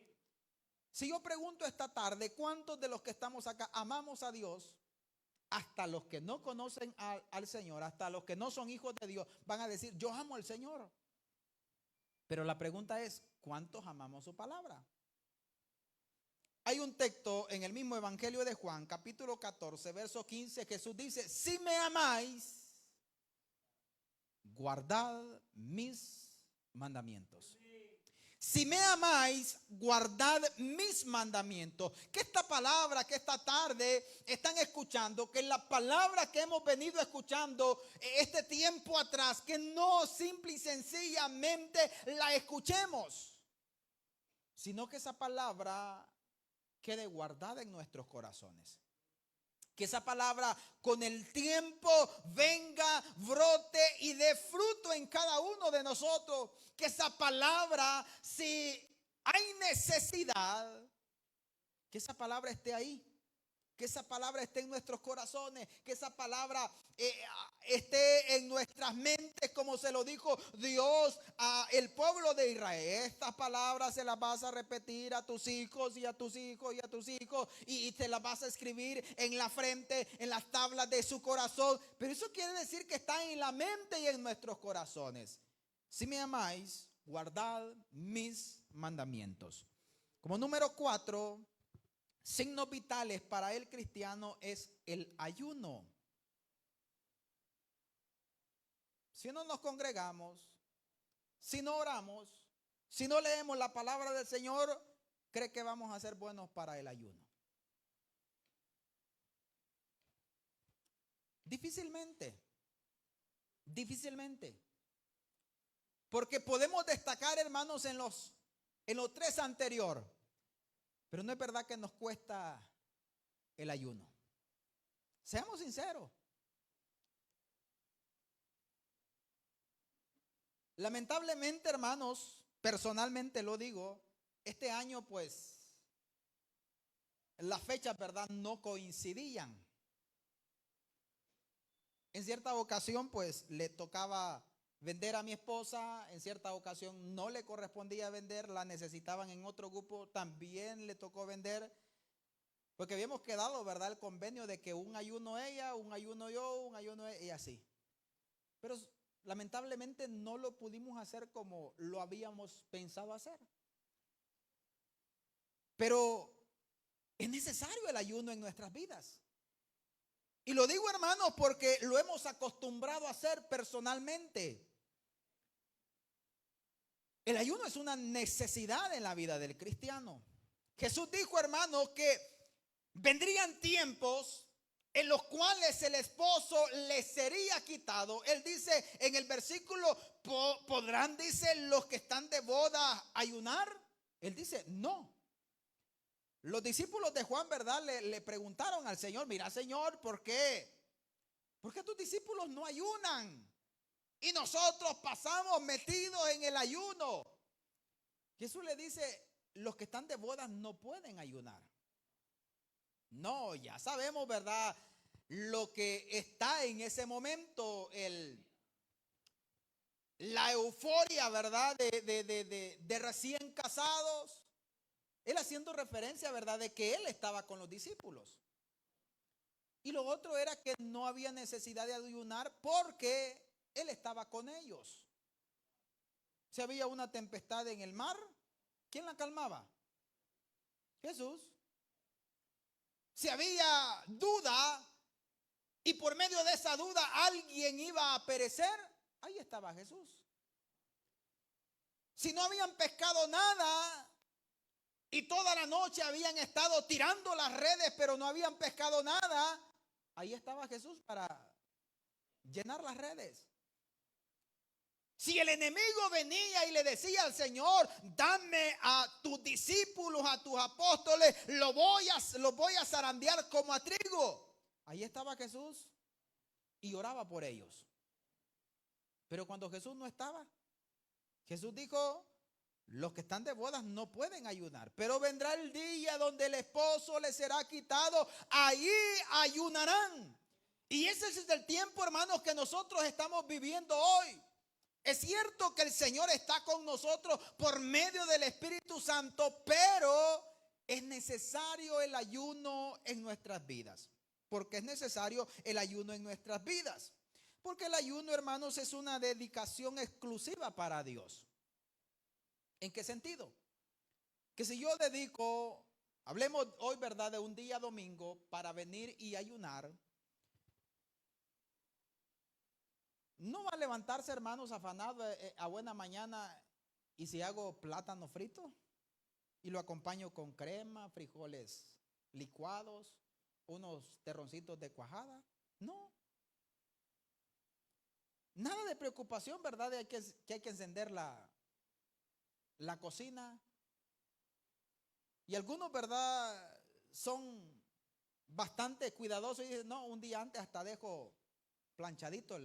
Si yo pregunto esta tarde, ¿cuántos de los que estamos acá amamos a Dios? Hasta los que no conocen al Señor, hasta los que no son hijos de Dios, van a decir, yo amo al Señor. Pero la pregunta es, ¿cuántos amamos su palabra? Hay un texto en el mismo Evangelio de Juan, capítulo 14, verso 15, Jesús dice, si me amáis, guardad mis mandamientos. Si me amáis, guardad mis mandamientos. Que esta palabra que esta tarde están escuchando, que la palabra que hemos venido escuchando este tiempo atrás, que no simple y sencillamente la escuchemos, sino que esa palabra quede guardada en nuestros corazones. Que esa palabra con el tiempo venga, brote y dé fruto en cada uno de nosotros. Que esa palabra, si hay necesidad, que esa palabra esté ahí. Que esa palabra esté en nuestros corazones, que esa palabra esté en nuestras mentes, como se lo dijo Dios al pueblo de Israel. Estas palabras se las vas a repetir a tus hijos y a tus hijos y a tus hijos, y te las vas a escribir en la frente, en las tablas de su corazón. Pero eso quiere decir que están en la mente y en nuestros corazones. Si me amáis, guardad mis mandamientos. Como número 4, signos vitales para el cristiano es el ayuno. Si no nos congregamos, si no oramos, si no leemos la palabra del Señor, ¿cree que vamos a ser buenos para el ayuno? Difícilmente, difícilmente. Porque podemos destacar, hermanos, en los 3 anteriores. Pero no es verdad que nos cuesta el ayuno. Seamos sinceros. Lamentablemente, hermanos, personalmente lo digo, este año pues las fechas, ¿verdad?, no coincidían. En cierta ocasión pues le tocaba vender a mi esposa, en cierta ocasión no le correspondía vender, la necesitaban en otro grupo, también le tocó vender, porque habíamos quedado, ¿verdad?, el convenio de que un ayuno ella, un ayuno yo, un ayuno ella, y así. Pero lamentablemente no lo pudimos hacer como lo habíamos pensado hacer. Pero es necesario el ayuno en nuestras vidas. Y lo digo, hermanos, porque lo hemos acostumbrado a hacer personalmente. El ayuno es una necesidad en la vida del cristiano. Jesús dijo, hermanos, que vendrían tiempos en los cuales el esposo le sería quitado. Él dice en el versículo, ¿podrán, dice, los que están de boda ayunar? Él dice, no. Los discípulos de Juan, ¿verdad?, le preguntaron al Señor, mira, Señor, ¿por qué? ¿Por qué tus discípulos no ayunan? Y nosotros pasamos metidos en el ayuno. Jesús le dice, los que están de bodas no pueden ayunar. No, ya sabemos, ¿verdad?, lo que está en ese momento, la euforia, ¿verdad?, de recién casados. Él haciendo referencia, ¿verdad?, de que él estaba con los discípulos. Y lo otro era que no había necesidad de ayunar porque él estaba con ellos. Si había una tempestad en el mar, ¿quién la calmaba? Jesús. Si había duda y por medio de esa duda alguien iba a perecer, ahí estaba Jesús. Si no habían pescado nada y toda la noche habían estado tirando las redes pero no habían pescado nada, ahí estaba Jesús para llenar las redes. Si el enemigo venía y le decía al Señor, dame a tus discípulos, a tus apóstoles, los voy a zarandear como a trigo, ahí estaba Jesús y oraba por ellos. Pero cuando Jesús no estaba, Jesús dijo, los que están de bodas no pueden ayunar, pero vendrá el día donde el esposo les será quitado, ahí ayunarán. Y ese es el tiempo, hermanos, que nosotros estamos viviendo hoy. Es cierto que el Señor está con nosotros por medio del Espíritu Santo, pero es necesario el ayuno en nuestras vidas. ¿Por qué es necesario el ayuno en nuestras vidas? Porque el ayuno, hermanos, es una dedicación exclusiva para Dios. ¿En qué sentido? Que si yo dedico, hablemos hoy, ¿verdad?, de un día domingo para venir y ayunar, no va a levantarse, hermanos, afanado a buena mañana ¿Y si hago plátano frito y lo acompaño con crema, frijoles licuados, unos terroncitos de cuajada? No. Nada de preocupación, ¿verdad? De que hay que encender la cocina. Y algunos, ¿verdad? Son bastante cuidadosos y dicen, no, un día antes hasta dejo planchadito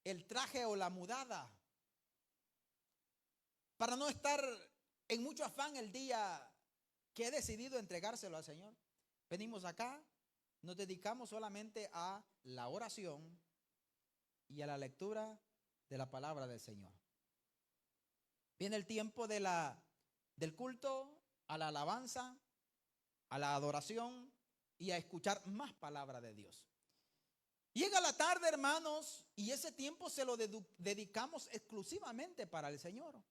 el traje o la mudada, para no estar en mucho afán el día que he decidido entregárselo al Señor. Venimos acá, nos dedicamos solamente a la oración y a la lectura de la palabra del Señor. Viene el tiempo del culto, a la alabanza, a la adoración y a escuchar más palabra de Dios. Llega la tarde, hermanos, y ese tiempo se lo dedicamos exclusivamente para el Señor.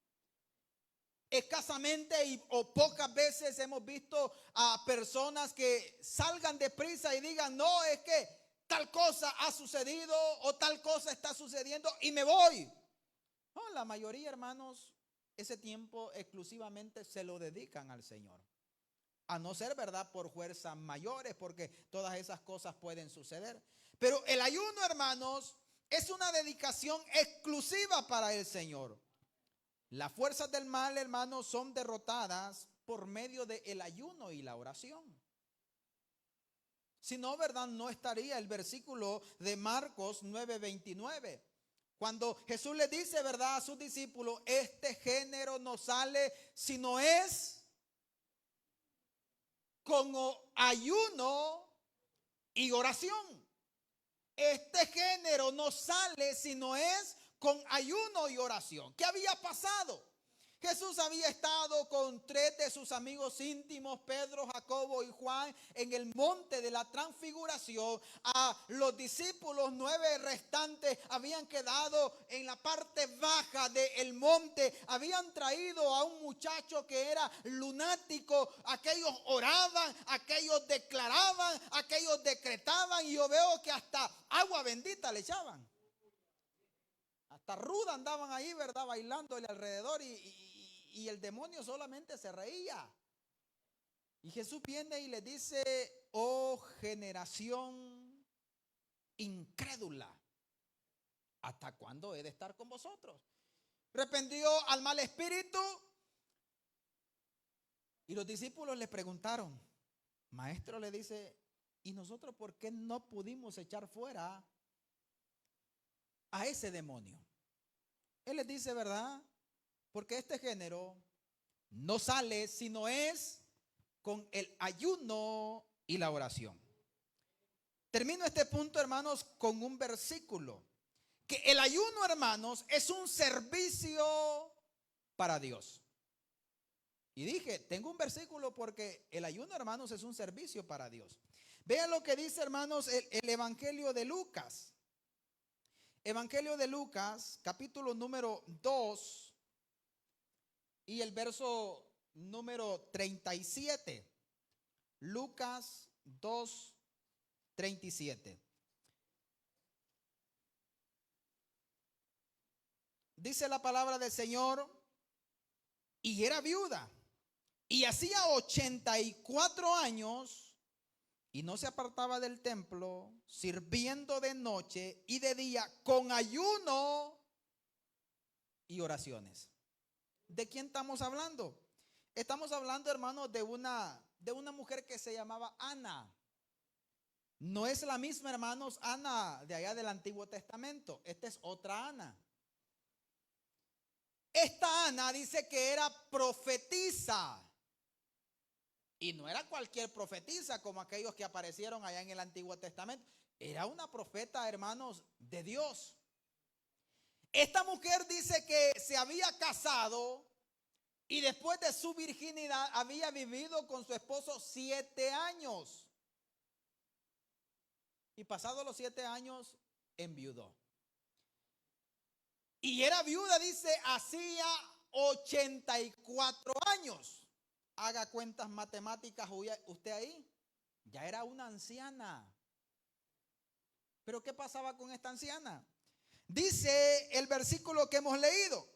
Escasamente o pocas veces hemos visto a personas que salgan deprisa y digan, no, es que tal cosa ha sucedido o tal cosa está sucediendo y me voy. No, la mayoría, hermanos, ese tiempo exclusivamente se lo dedican al Señor. A no ser, ¿verdad?, por fuerzas mayores, porque todas esas cosas pueden suceder. Pero el ayuno, hermanos, es una dedicación exclusiva para el Señor. Las fuerzas del mal, hermanos, son derrotadas por medio del ayuno y la oración. Si no, ¿verdad?, no estaría el versículo de Marcos 9:29. Cuando Jesús le dice, ¿verdad?, a sus discípulos, este género no sale si no es con ayuno y oración. Este género no sale si no es con ayuno y oración. ¿Qué había pasado? Jesús había estado con 3 de sus amigos íntimos, Pedro, Jacobo y Juan, en el monte de la transfiguración. A los discípulos 9 restantes habían quedado en la parte baja del monte. Habían traído a un muchacho que era lunático. Aquellos oraban, aquellos declaraban, aquellos decretaban. Y yo veo que hasta agua bendita le echaban. Hasta ruda andaban ahí, ¿verdad?, bailándole alrededor y el demonio solamente se reía. Y Jesús viene y le dice, oh generación incrédula, ¿hasta cuándo he de estar con vosotros? Reprendió al mal espíritu y los discípulos le preguntaron, maestro, le dice, ¿y nosotros por qué no pudimos echar fuera a ese demonio? Él les dice, ¿verdad? Porque este género no sale si no es con el ayuno y la oración. Termino este punto, hermanos, con un versículo. Que el ayuno, hermanos, es un servicio para Dios. Y dije, tengo un versículo porque el ayuno, hermanos, es un servicio para Dios. Vean lo que dice, hermanos, el Evangelio de Lucas. Evangelio de Lucas, capítulo número 2 y el verso número 37. Lucas 2, 37. Dice la palabra del Señor, y era viuda, y hacía 84 años, y no se apartaba del templo, sirviendo de noche y de día con ayuno y oraciones. ¿De quién estamos hablando? Estamos hablando, hermanos, de una mujer que se llamaba Ana. No es la misma, hermanos, Ana de allá del Antiguo Testamento. Esta es otra Ana. Esta Ana dice que era profetisa. Y no era cualquier profetisa como aquellos que aparecieron allá en el Antiguo Testamento. Era una profeta, hermanos, de Dios. Esta mujer dice que se había casado y después de su virginidad había vivido con su esposo 7 años. Y pasados los 7 años, enviudó. Y era viuda, dice, hacía 84 años. Haga cuentas matemáticas usted ahí. Ya era una anciana. Pero ¿qué pasaba con esta anciana? Dice el versículo que hemos leído,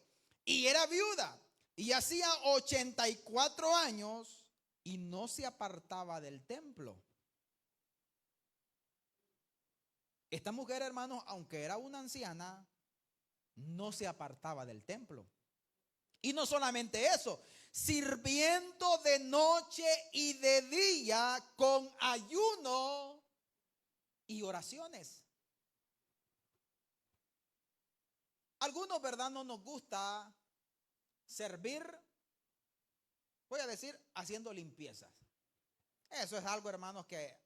y era viuda y hacía 84 años y no se apartaba del templo. Esta mujer, hermanos, aunque era una anciana, no se apartaba del templo. Y no solamente eso, sirviendo de noche y de día con ayuno y oraciones. Algunos, ¿verdad?, no nos gusta servir, voy a decir, haciendo limpiezas. Eso es algo, hermanos, que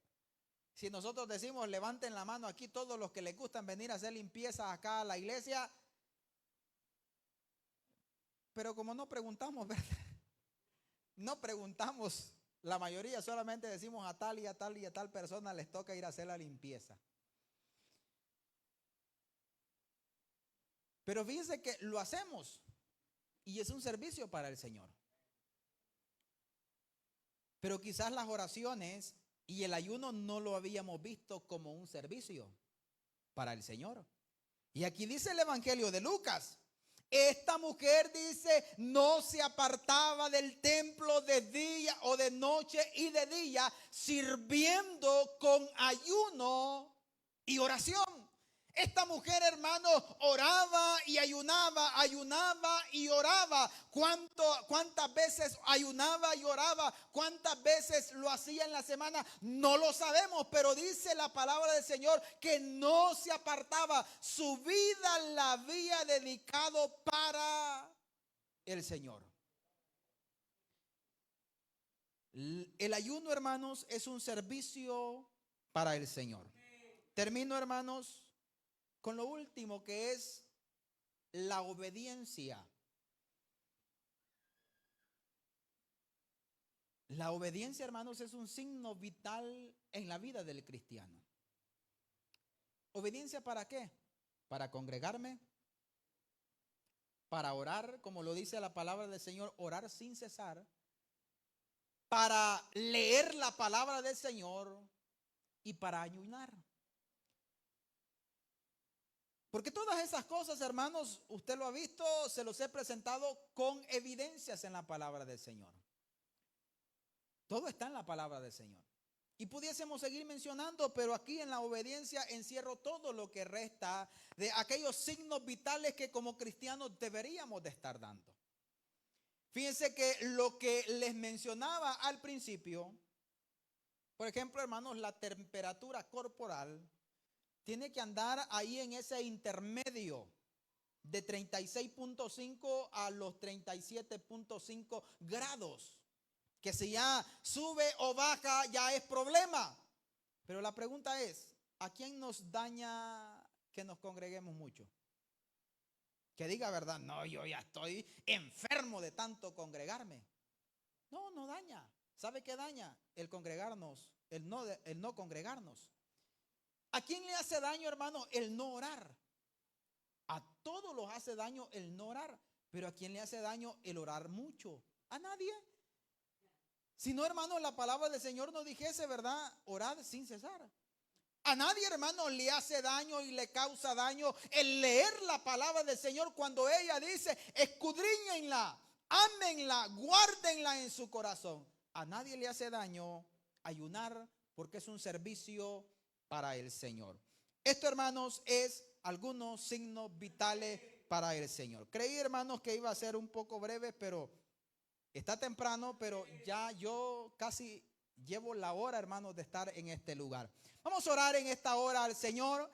si nosotros decimos levanten la mano aquí todos los que les gustan venir a hacer limpiezas acá a la iglesia, pero como no preguntamos, ¿verdad? No preguntamos, la mayoría solamente decimos a tal y a tal y a tal persona les toca ir a hacer la limpieza. Pero fíjense que lo hacemos y es un servicio para el Señor. Pero quizás las oraciones y el ayuno no lo habíamos visto como un servicio para el Señor. Y aquí dice el Evangelio de Lucas. Esta mujer dice, no se apartaba del templo de día o de noche y de día, sirviendo con ayuno y oración. Esta mujer, hermano, oraba y ayunaba, ayunaba y oraba. ¿Cuántas veces ayunaba y oraba? ¿Cuántas veces lo hacía en la semana? No lo sabemos, pero dice la palabra del Señor que no se apartaba. Su vida la había dedicado para el Señor. El ayuno, hermanos, es un servicio para el Señor. Termino, hermanos, con lo último, que es la obediencia. La obediencia, hermanos, es un signo vital en la vida del cristiano. ¿Obediencia para qué? Para congregarme, para orar, como lo dice la palabra del Señor, orar sin cesar, para leer la palabra del Señor y para ayunar. Porque todas esas cosas, hermanos, usted lo ha visto, se los he presentado con evidencias en la palabra del Señor. Todo está en la palabra del Señor. Y pudiésemos seguir mencionando, pero aquí en la obediencia encierro todo lo que resta de aquellos signos vitales que como cristianos deberíamos de estar dando. Fíjense que lo que les mencionaba al principio, por ejemplo, hermanos, la temperatura corporal tiene que andar ahí en ese intermedio de 36.5 a los 37.5 grados. Que si ya sube o baja ya es problema. Pero la pregunta es, ¿a quién nos daña que nos congreguemos mucho? Que diga verdad, no, yo ya estoy enfermo de tanto congregarme. No, no daña. ¿Sabe qué daña? El congregarnos, el no congregarnos. ¿A quién le hace daño, hermano, el no orar? A todos los hace daño el no orar. Pero ¿a quién le hace daño el orar mucho? A nadie. Si no, hermano, la palabra del Señor nos dijese, ¿verdad? Orad sin cesar. A nadie, hermano, le hace daño y le causa daño el leer la palabra del Señor cuando ella dice, escudriñenla, ámenla, guárdenla en su corazón. A nadie le hace daño ayunar porque es un servicio para el Señor. Esto, hermanos, es algunos signos vitales para el Señor. Creí, hermanos, que iba a ser un poco breve, pero está temprano, pero ya yo casi llevo la hora, hermanos, de estar en este lugar. Vamos a orar en esta hora al Señor,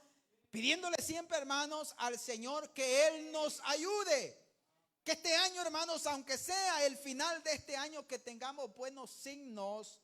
pidiéndole siempre, hermanos, al Señor que Él nos ayude. Que este año, hermanos, aunque sea el final de este año, que tengamos buenos signos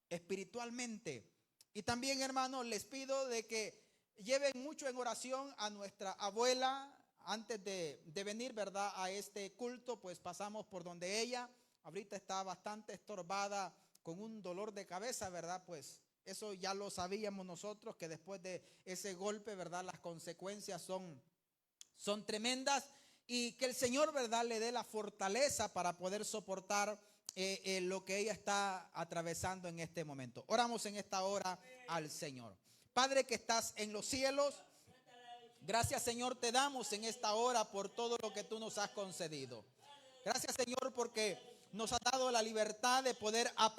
espiritualmente. Y también, hermanos, les pido de que lleven mucho en oración a nuestra abuela. Antes de venir, ¿verdad?, a este culto, pues pasamos por donde ella. Ahorita está bastante estorbada con un dolor de cabeza, ¿verdad? Pues eso ya lo sabíamos nosotros, que después de ese golpe, ¿verdad?, las consecuencias son tremendas. Y que el Señor, ¿verdad?, le dé la fortaleza para poder soportar lo que ella está atravesando en este momento. Oramos en esta hora al Señor. Padre que estás en los cielos, Gracias, Señor, te damos en esta hora por todo lo que tú nos has concedido. Gracias, Señor, porque nos has dado la libertad de poder aprender